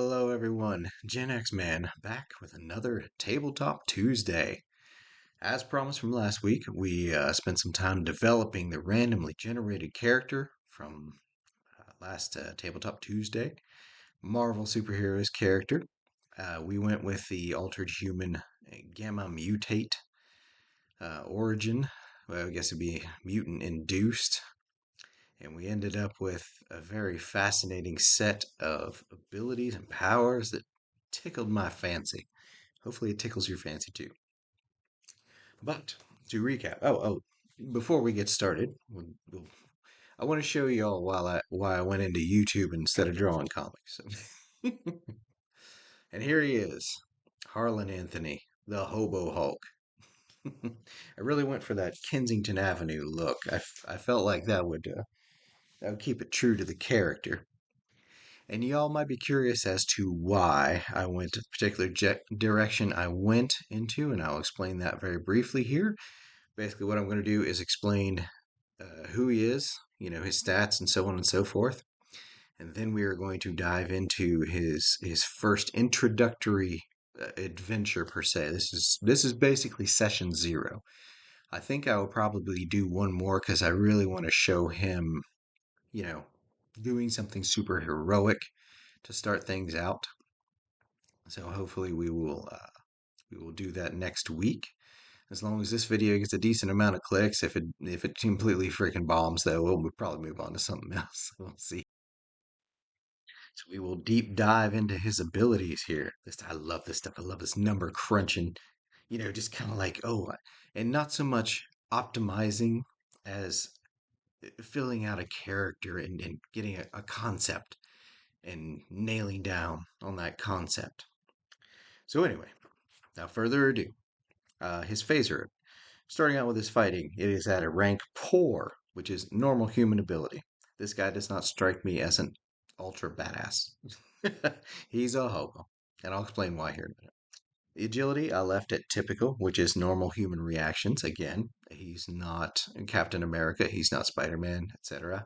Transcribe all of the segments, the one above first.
Hello, everyone. Gen X Man back with another Tabletop Tuesday. As promised from last week, we spent some time developing the randomly generated character from last Tabletop Tuesday, Marvel Superheroes character. We went with the Altered Human Gamma Mutate origin. Well, I guess it'd be mutant induced. And we ended up with a very fascinating set of abilities and powers that tickled my fancy. Hopefully, it tickles your fancy too. But to recap, before we get started, I want to show you all why I went into YouTube instead of drawing comics. And here he is, Harlan Anthony, the Hobo Hulk. I really went for that Kensington Avenue look. I felt like that would keep it true to the character. And y'all might be curious as to why I went a particular direction I went into, and I'll explain that very briefly here. Basically, what I'm going to do is explain who he is, his stats, and so on and so forth. And then we are going to dive into his first introductory adventure per se. This is basically session 0. I think I will probably do one more because I really want to show him, you know, doing something super heroic to start things out. So hopefully we will do that next week. As long as this video gets a decent amount of clicks. If it completely freaking bombs, though, we'll probably move on to something else. We'll see. So we will deep dive into his abilities here. I love this stuff. I love this number crunching. Just kind of like and not so much optimizing as filling out a character and getting a concept and nailing down on that concept. So anyway, without further ado, his FASERIP. Starting out with his fighting, it is at a rank poor, which is normal human ability. This guy does not strike me as an ultra badass. He's a hobo, and I'll explain why here in a minute. The agility I left at typical, which is normal human reactions. Again, he's not Captain America, he's not Spider-Man, etc.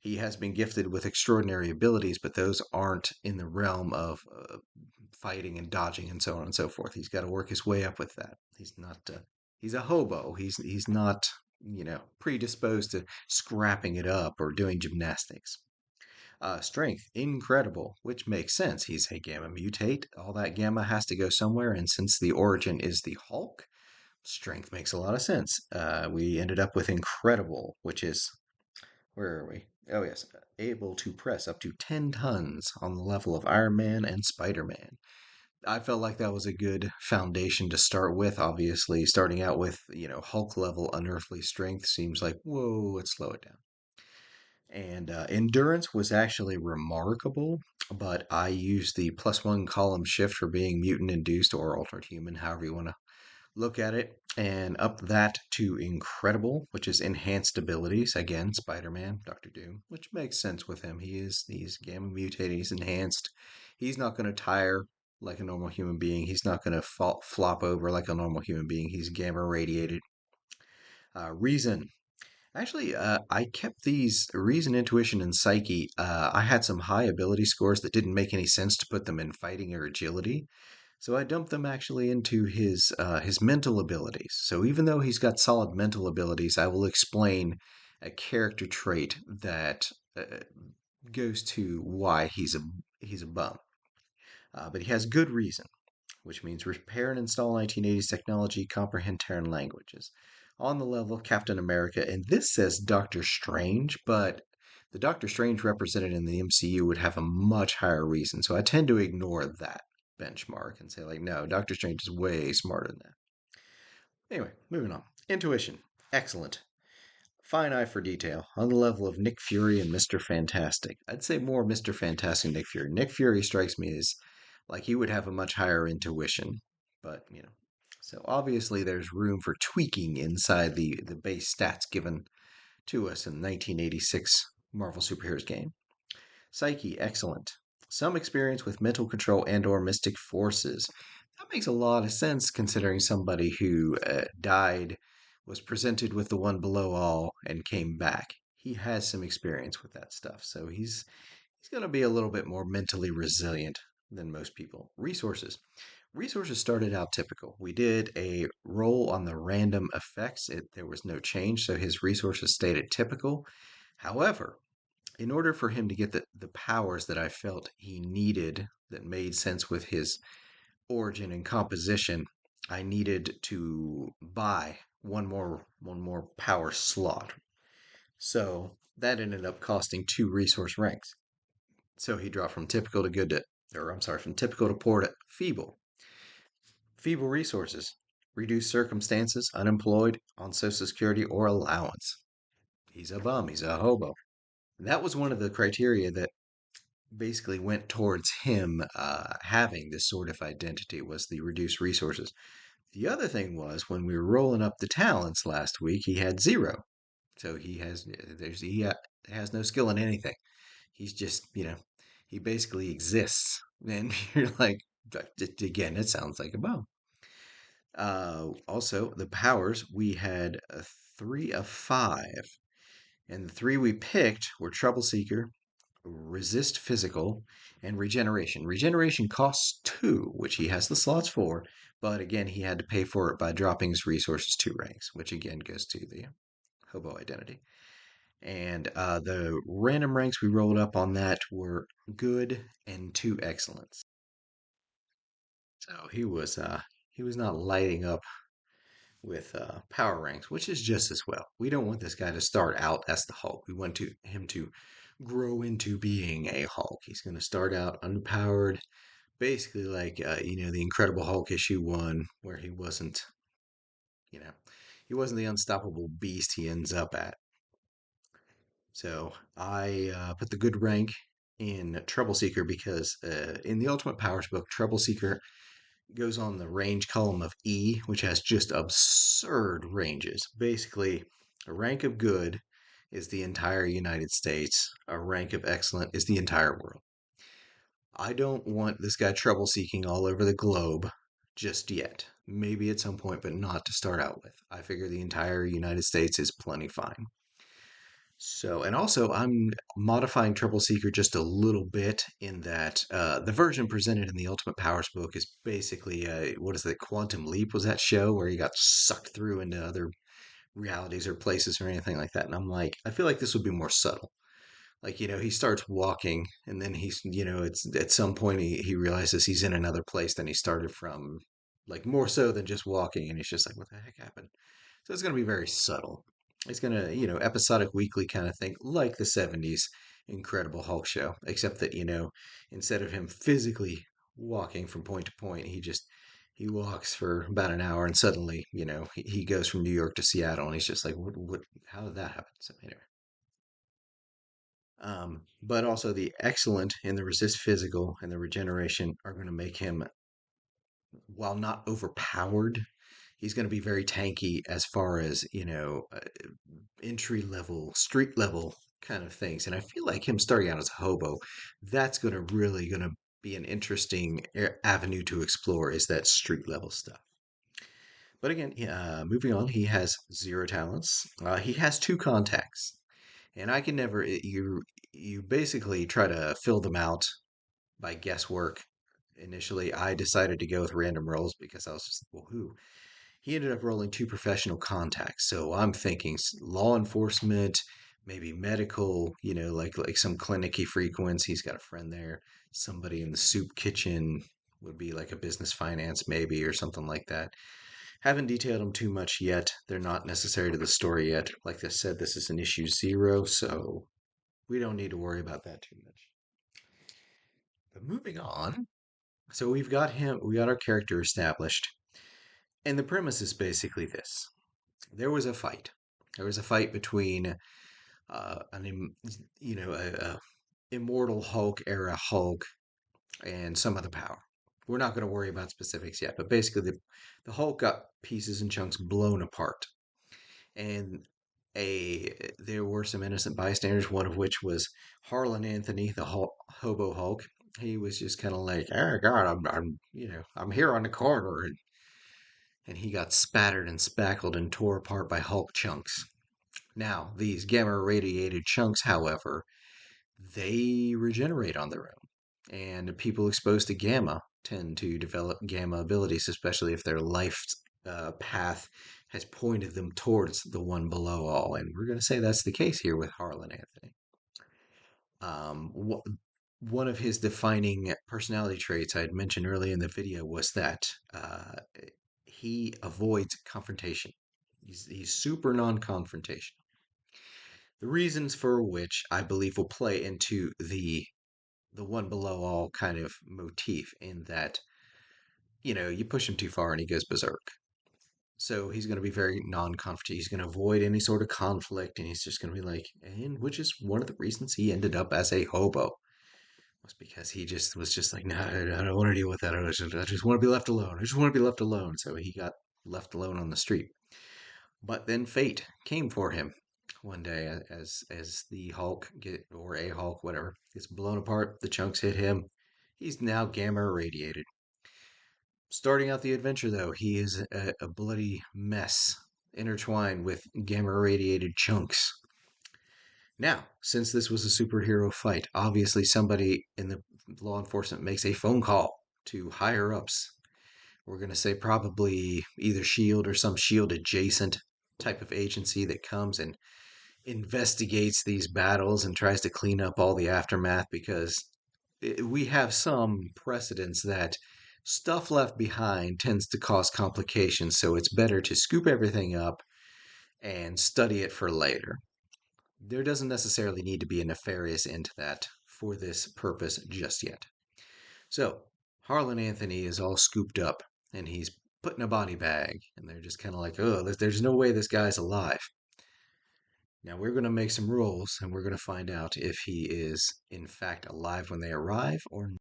He has been gifted with extraordinary abilities, but those aren't in the realm of fighting and dodging and so on and so forth. He's got to work his way up with that. He's not. He's a hobo. He's not predisposed to scrapping it up or doing gymnastics. Strength, incredible, which makes sense. He's a gamma mutate. All that gamma has to go somewhere, and since the origin is the Hulk, strength makes a lot of sense. We ended up with incredible, which is, where are we? Oh, yes, able to press up to 10 tons on the level of Iron Man and Spider-Man. I felt like that was a good foundation to start with. Obviously, starting out with, Hulk level unearthly strength seems like, whoa, let's slow it down. And endurance was actually remarkable, but I used the +1 column shift for being mutant induced or altered human, however you want to look at it, and up that to incredible, which is enhanced abilities. Again, Spider-Man, Doctor Doom, which makes sense with him. He's gamma mutated, he's enhanced. He's not going to tire like a normal human being. He's not going to flop over like a normal human being. He's gamma radiated. Reason. Actually, I kept these reason, intuition, and psyche. I had some high ability scores that didn't make any sense to put them in fighting or agility. So I dumped them actually into his mental abilities. So even though he's got solid mental abilities, I will explain a character trait that goes to why he's a bum. But he has good reason, which means repair and install 1980s technology, comprehend Terran languages. On the level of Captain America, and this says Doctor Strange, but the Doctor Strange represented in the MCU would have a much higher reason. So I tend to ignore that benchmark and say, like, no, Doctor Strange is way smarter than that. Anyway, moving on. Intuition. Excellent. Fine eye for detail. On the level of Nick Fury and Mr. Fantastic. I'd say more Mr. Fantastic than Nick Fury. Nick Fury strikes me as like he would have a much higher intuition, but so obviously there's room for tweaking inside the base stats given to us in 1986 Marvel Superheroes game. Psyche, excellent. Some experience with mental control and or mystic forces. That makes a lot of sense considering somebody who died, was presented with the one below all, and came back. He has some experience with that stuff, so he's going to be a little bit more mentally resilient than most people. Resources. Resources started out typical. We did a roll on the random effects. There was no change, so his resources stayed at typical. However, in order for him to get the powers that I felt he needed that made sense with his origin and composition, I needed to buy one more power slot. So that ended up costing 2 resource ranks. So he dropped from typical to good to, or I'm sorry, from typical to poor to feeble. Feeble resources, reduced circumstances, unemployed, on Social Security or allowance. He's a bum. He's a hobo. That was one of the criteria that basically went towards him having this sort of identity was the reduced resources. The other thing was when we were rolling up the talents last week, he had 0. So he has no skill in anything. He's just, he basically exists. And you're like, again, it sounds like a bum. Also, the powers, we had a 3 of 5. And the 3 we picked were Trouble Seeker, Resist Physical, and Regeneration. Regeneration costs 2, which he has the slots for, but again, he had to pay for it by dropping his resources 2 ranks, which again goes to the hobo identity. And the random ranks we rolled up on that were good and 2 excellence. So he was not lighting up with power ranks, which is just as well. We don't want this guy to start out as the Hulk. We want him to grow into being a Hulk. He's going to start out underpowered, basically like the Incredible Hulk issue 1, where you know, he wasn't the unstoppable beast he ends up at. So I put the good rank in Trouble Seeker because in the Ultimate Powers book, Trouble Seeker goes on the range column of E, which has just absurd ranges. Basically, a rank of good is the entire United States, a rank of excellent is the entire world. I don't want this guy trouble seeking all over the globe just yet. Maybe at some point, but not to start out with. I figure the entire United States is plenty fine. So, and also, I'm modifying Trouble Seeker just a little bit in that the version presented in the Ultimate Powers book is basically, what is it, Quantum Leap was that show where he got sucked through into other realities or places or anything like that. And I'm like, I feel like this would be more subtle. Like, he starts walking and then it's at some point he realizes he's in another place than he started from, like more so than just walking. And he's just like, what the heck happened? So it's going to be very subtle. It's going to, episodic weekly kind of thing, like the 70s Incredible Hulk show, except that, instead of him physically walking from point to point, he walks for about an hour and suddenly, he goes from New York to Seattle and he's just like, how did that happen? So anyway. But also the excellent and the resist physical and the regeneration are going to make him, while not overpowered, he's going to be very tanky as far as entry level, street level kind of things. And I feel like him starting out as a hobo, that's going to be an interesting avenue to explore is that street level stuff. But again, moving on, he has 0 talents. He has 2 contacts, and I can never. You basically try to fill them out by guesswork. Initially, I decided to go with random rolls because I was just, well, who? He ended up rolling 2 professional contacts. So I'm thinking law enforcement, maybe medical, like some clinic he frequents. He's got a friend there. Somebody in the soup kitchen would be like a business finance, maybe, or something like that. Haven't detailed them too much yet. They're not necessary to the story yet. Like I said, this is an issue 0, so we don't need to worry about that too much. But moving on. So we got our character established. And the premise is basically this. There was a fight. There was a fight between a immortal Hulk era Hulk and some other power. We're not going to worry about specifics yet, but basically the Hulk got pieces and chunks blown apart. And there were some innocent bystanders, one of which was Harlan Anthony, the Hobo Hulk. He was just kind of like, "Oh God, I'm here on the corner," and he got spattered and spackled and tore apart by Hulk chunks. Now, these gamma radiated chunks, however, they regenerate on their own. And people exposed to gamma tend to develop gamma abilities, especially if their life path has pointed them towards the one below all. And we're going to say that's the case here with Harlan Anthony. Um, One of his defining personality traits I had mentioned earlier in the video was that he avoids confrontation. He's super non-confrontation. The reasons for which I believe will play into the one below all kind of motif in that, you push him too far and he goes berserk. So he's going to be very non-conflict. He's going to avoid any sort of conflict, and he's just going to be like, and which is one of the reasons he ended up as a hobo was because he just was just like, no, I don't want to deal with that. I just want to be left alone. I just want to be left alone. So he got left alone on the street. But then fate came for him one day as the Hulk or a Hulk, whatever, gets blown apart. The chunks hit him. He's now gamma irradiated. Starting out the adventure, though, he is a bloody mess intertwined with gamma irradiated chunks. Now, since this was a superhero fight, obviously somebody in the law enforcement makes a phone call to higher ups. We're going to say probably either SHIELD or some SHIELD adjacent type of agency that comes and investigates these battles and tries to clean up all the aftermath because we have some precedents that stuff left behind tends to cause complications, so it's better to scoop everything up and study it for later. There doesn't necessarily need to be a nefarious end to that for this purpose just yet. So, Harlan Anthony is all scooped up and he's put in a body bag, and they're just kind of like, oh, there's no way this guy's alive. Now, we're going to make some rolls and we're going to find out if he is, in fact, alive when they arrive or not.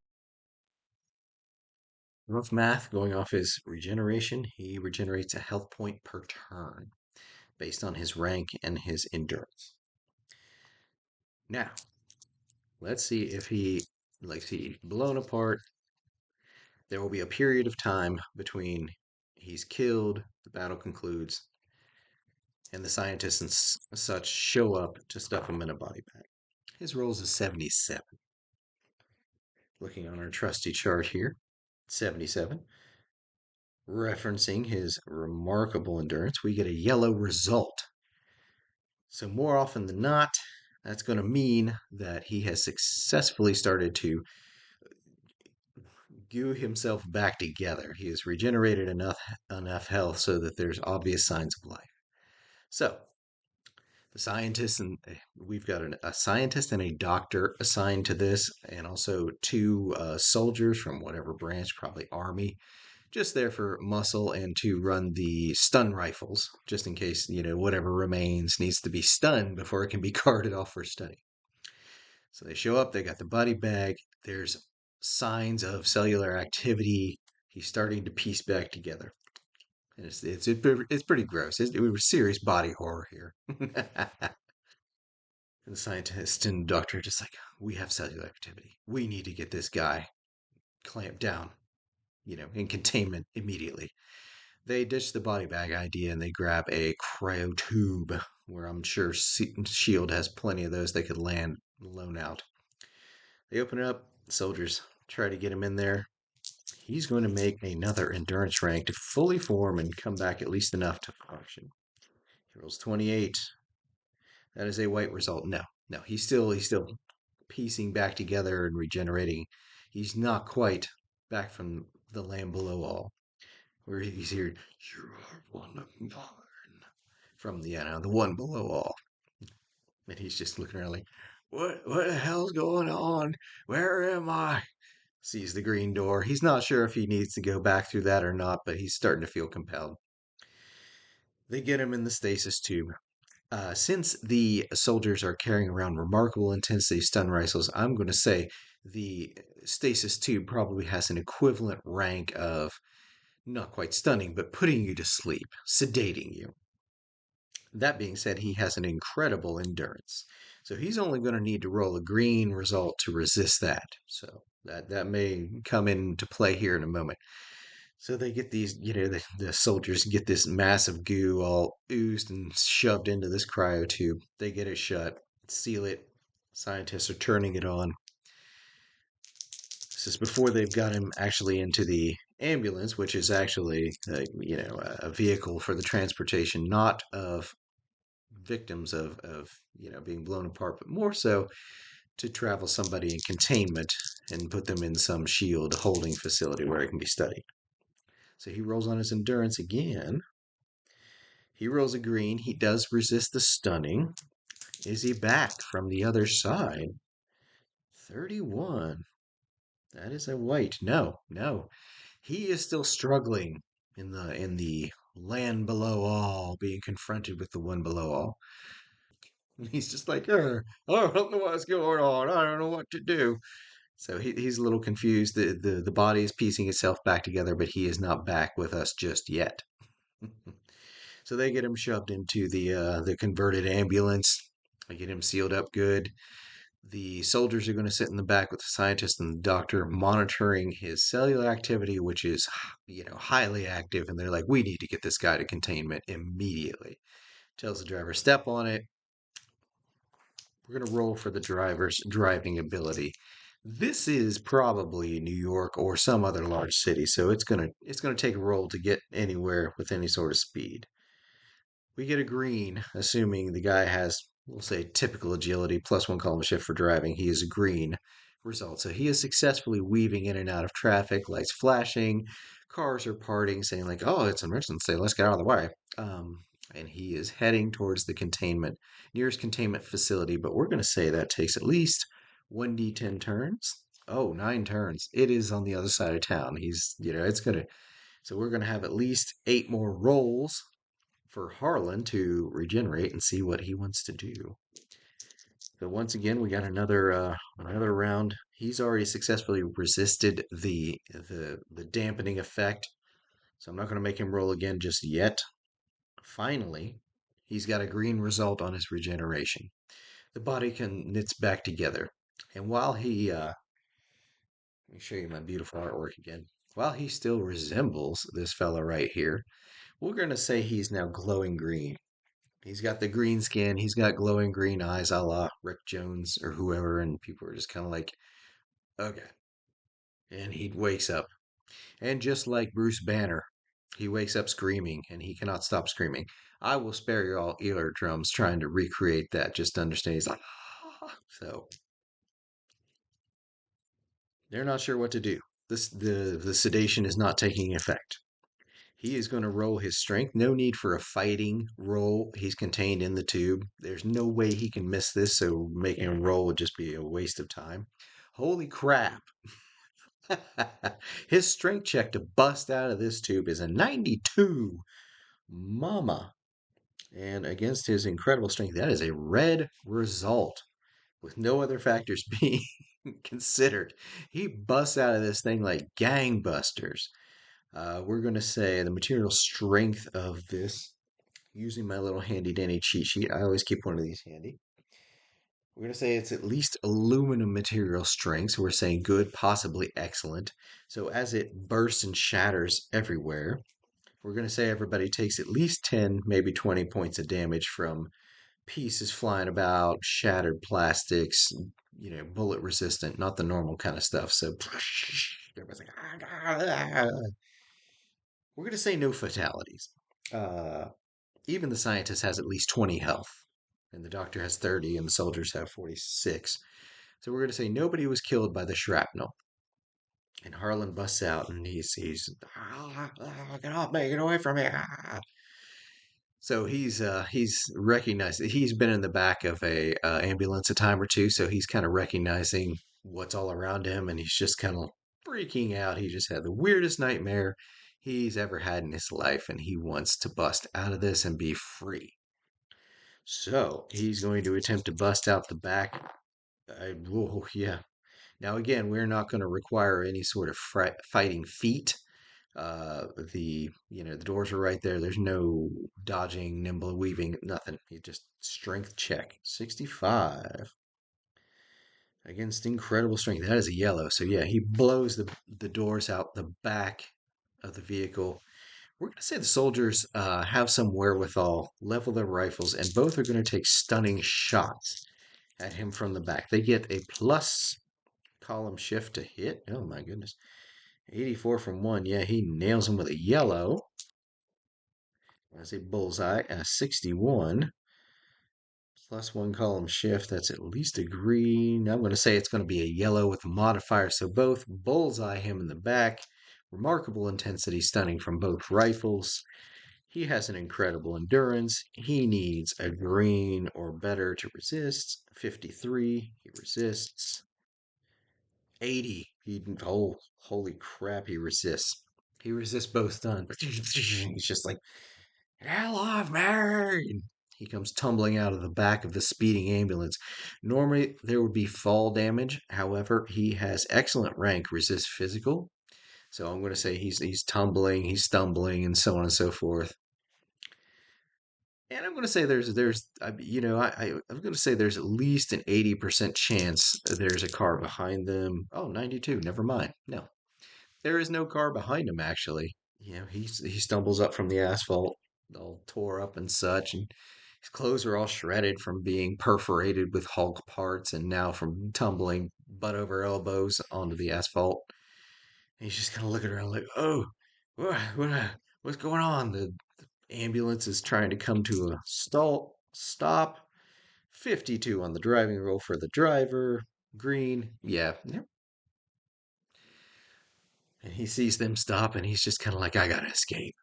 Rough math, going off his regeneration, he regenerates a health point per turn based on his rank and his endurance. Now, let's see if he's blown apart. There will be a period of time between he's killed, the battle concludes, and the scientists and such show up to stuff him in a body bag. His rolls is 77. Looking on our trusty chart here, 77. Referencing his remarkable endurance, we get a yellow result. So more often than not, that's going to mean that he has successfully started to goo himself back together. He has regenerated enough health so that there's obvious signs of life. So the scientists and we've got a scientist and a doctor assigned to this, and also two soldiers from whatever branch, probably army, just there for muscle and to run the stun rifles, just in case whatever remains needs to be stunned before it can be carted off for study. So they show up, they got the body bag, there's signs of cellular activity. He's starting to piece back together. And it's pretty gross. It was serious body horror here. And the scientist and doctor are just like, we have cellular activity. We need to get this guy clamped down, in containment immediately. They ditch the body bag idea and they grab a cryo tube, where I'm sure SHIELD has plenty of those they could loan out. They open it up, the soldiers try to get him in there. He's going to make another endurance rank to fully form and come back at least enough to function. He rolls 28. That is a white result. No, he's still piecing back together and regenerating. He's not quite back from the land below all, where he's here. You are one of mine from the one below all, and he's just looking around like, what the hell's going on? Where am I? Sees the green door. He's not sure if he needs to go back through that or not, but he's starting to feel compelled. They get him in the stasis tube. Since the soldiers are carrying around remarkable intensity stun rifles, I'm going to say the stasis tube probably has an equivalent rank of not quite stunning, but putting you to sleep, sedating you. That being said, he has an incredible endurance. So he's only going to need to roll a green result to resist that. So that may come into play here in a moment. So they get these, the soldiers get this massive goo all oozed and shoved into this cryo tube. They get it shut, seal it. Scientists are turning it on. This is before they've got him actually into the ambulance, which is actually, a vehicle for the transportation, not of victims of being blown apart, but more so to travel somebody in containment and put them in some shield holding facility where it can be studied. So he rolls on his endurance again. He rolls a green. He does resist the stunning. Is he back from the other side? 31. That is a white. No, no. He is still struggling in the land below all, being confronted with the one below all. And he's just like, I don't know what's going on. I don't know what to do. So he's a little confused. The body is piecing itself back together, but he is not back with us just yet. So they get him shoved into the converted ambulance. They get him sealed up good. The soldiers are going to sit in the back with the scientist and the doctor monitoring his cellular activity, which is, highly active. And they're like, we need to get this guy to containment immediately. Tells the driver, step on it. We're going to roll for the driver's driving ability. This is probably New York or some other large city, so it's gonna take a roll to get anywhere with any sort of speed. We get a green, assuming the guy has, we'll say, typical agility, plus one column shift for driving. He is a green result. So he is successfully weaving in and out of traffic, lights flashing, cars are parting, saying, like, oh, it's an emergency, let's get out of the way. And he is heading towards the nearest containment facility, but we're going to say that takes at least 1d10 turns. Oh, 9 turns. It is on the other side of town. It's going to, so we're going to have at least 8 more rolls for Harlan to regenerate and see what he wants to do. So once again, we got another round. He's already successfully resisted the dampening effect, so I'm not going to make him roll again just yet. Finally, he's got a green result on his regeneration. The body can knits back together, and while let me show you my beautiful artwork again. While he still resembles this fella right here, we're going to say he's now glowing green. He's got the green skin. He's got glowing green eyes, a la Rick Jones or whoever. And people are just kind of like, okay. And he wakes up. And just like Bruce Banner, he wakes up screaming and he cannot stop screaming. I will spare you all eardrums trying to recreate that just to understand. He's like, ah. So they're not sure what to do. The sedation is not taking effect. He is going to roll his strength. No need for a fighting roll. He's contained in the tube. There's no way he can miss this, so making him roll would just be a waste of time. Holy crap. His strength check to bust out of this tube is a 92. Mama. And against his incredible strength, that is a red result with no other factors being considered. He busts out of this thing like gangbusters. We're going to say the material strength of this, using my little handy dandy cheat sheet. I always keep one of these handy. We're going to say it's at least aluminum material strength. So we're saying good, possibly excellent. So as it bursts and shatters everywhere, we're going to say everybody takes at least 10, maybe 20 points of damage from pieces flying about, shattered plastics, bullet resistant, not the normal kind of stuff. So everybody's like, we're going to say no fatalities. Uh, Even the scientist has at least 20 health, and the doctor has 30, and the soldiers have 46. So we're going to say nobody was killed by the shrapnel. And Harlan busts out, and he's get off me, get away from me. So he's recognized that he's been in the back of a ambulance a time or two, so he's kind of recognizing what's all around him, and he's just kind of freaking out. He just had the weirdest nightmare he's ever had in his life, and he wants to bust out of this and be free. So he's going to attempt to bust out the back. Oh, yeah. Now again, we're not going to require any sort of fighting feat. The doors are right there. There's no dodging, nimble weaving, nothing. He just strength check. 65 against incredible strength. That is a yellow. So yeah, he blows the doors out the back of the vehicle. We're going to say the soldiers have some wherewithal, level their rifles, and both are going to take stunning shots at him from the back. They get a plus column shift to hit. Oh my goodness. 84 from one. Yeah, he nails him with a yellow. As a bullseye, a 61. Plus one column shift. That's at least a green. I'm going to say it's going to be a yellow with a modifier. So both bullseye him in the back. Remarkable intensity, stunning from both rifles. He has an incredible endurance. He needs a green or better to resist. 53. He resists. 80. Holy crap, he resists. He resists both done. He's just like, hell off, Mary! He comes tumbling out of the back of the speeding ambulance. Normally, there would be fall damage. However, he has excellent rank, resist physical. So I'm going to say he's tumbling, he's stumbling, and so on and so forth. And I'm going to say I'm going to say there's at least an 80% chance there's a car behind them. Oh, 92. Never mind. No, there is no car behind him, actually. He stumbles up from the asphalt, all tore up and such, and his clothes are all shredded from being perforated with Hulk parts and now from tumbling butt over elbows onto the asphalt. And he's just kind of looking around like, oh, what's going on? The ambulance is trying to come to a stop. 52 on the driving roll for the driver. Green. Yeah. Yep. And he sees them stop and he's just kind of like, I gotta escape.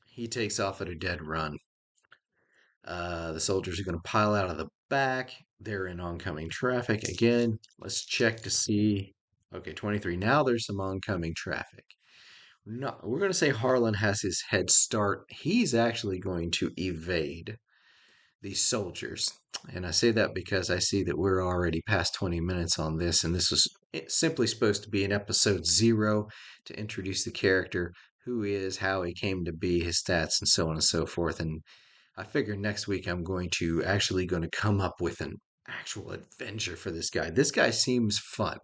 He takes off at a dead run. The soldiers are going to pile out of the back. They're in oncoming traffic. Again, let's check to see. Okay, 23. Now there's some oncoming traffic. No, we're going to say Harlan has his head start. He's actually going to evade these soldiers. And I say that because I see that we're already past 20 minutes on this, and this was simply supposed to be an episode 0 to introduce the character, who he is, how he came to be, his stats, and so on and so forth. And I figure next week I'm going to come up with an actual adventure for this guy. This guy seems fun.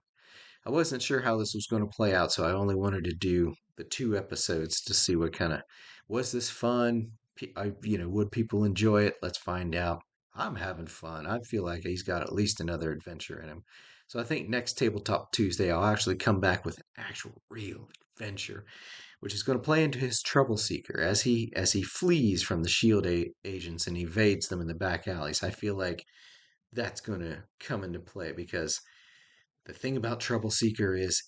I wasn't sure how this was going to play out, so I only wanted to do the 2 episodes to see what kind of was this fun. Would people enjoy it? Let's find out. I'm having fun. I feel like he's got at least another adventure in him. So I think next Tabletop Tuesday I'll actually come back with an actual real adventure, which is going to play into his trouble seeker as he flees from the agents and evades them in the back alleys. I feel like that's going to come into play because the thing about trouble seeker is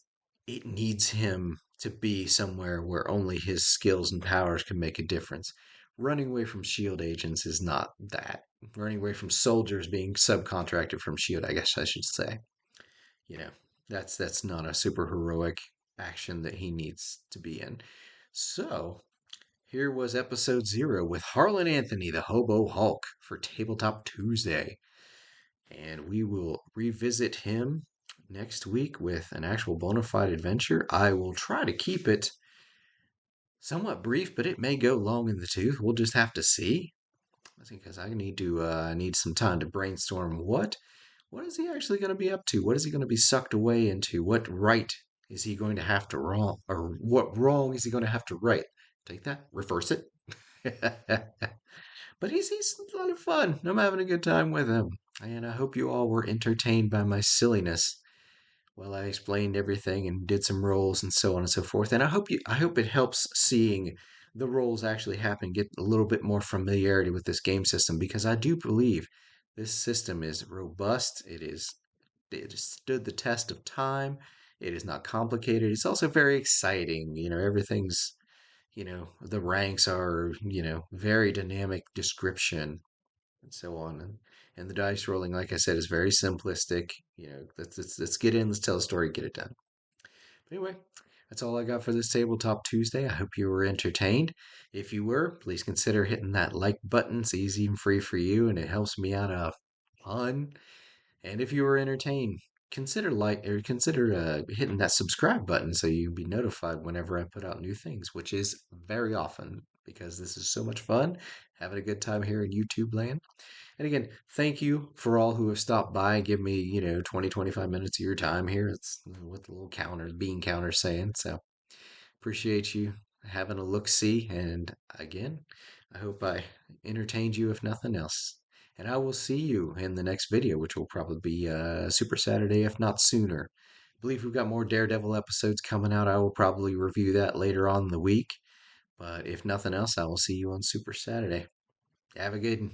it needs him to be somewhere where only his skills and powers can make a difference. Running away from shield agents is not that. Running away from soldiers being subcontracted from shield, I guess I should say. You know, that's not a super heroic action that he needs to be in. So, here was episode 0 with Harlan Anthony, the Hobo Hulk, for Tabletop Tuesday. And we will revisit him next week with an actual bona fide adventure. I will try to keep it somewhat brief, but it may go long in the tooth. We'll just have to see. I think because I need some time to brainstorm what is he actually going to be up to? What is he going to be sucked away into? What right is he going to have to wrong, or what wrong is he going to have to right? Take that, reverse it. But he's a lot of fun. I'm having a good time with him, and I hope you all were entertained by my silliness while I explained everything and did some rolls and so on and so forth. And I hope it helps seeing the rolls actually happen, get a little bit more familiarity with this game system because I do believe this system is robust. It has stood the test of time. It is not complicated. It's also very exciting. Everything's the ranks are very dynamic description and so on. And the dice rolling, like I said, is very simplistic. Let's get in, let's tell a story, get it done. But anyway, that's all I got for this Tabletop Tuesday. I hope you were entertained. If you were, please consider hitting that like button. It's easy and free for you, and it helps me out a ton. And if you were entertained, consider hitting that subscribe button so you'll be notified whenever I put out new things, which is very often because this is so much fun having a good time here in YouTube land. And again, thank you for all who have stopped by and give me, 20, 25 minutes of your time here. It's what the little bean counter's saying. So appreciate you having a look see. And again, I hope I entertained you if nothing else. And I will see you in the next video, which will probably be Super Saturday, if not sooner. believe we've got more Daredevil episodes coming out. I will probably review that later on in the week. But if nothing else, I will see you on Super Saturday. Have a good one.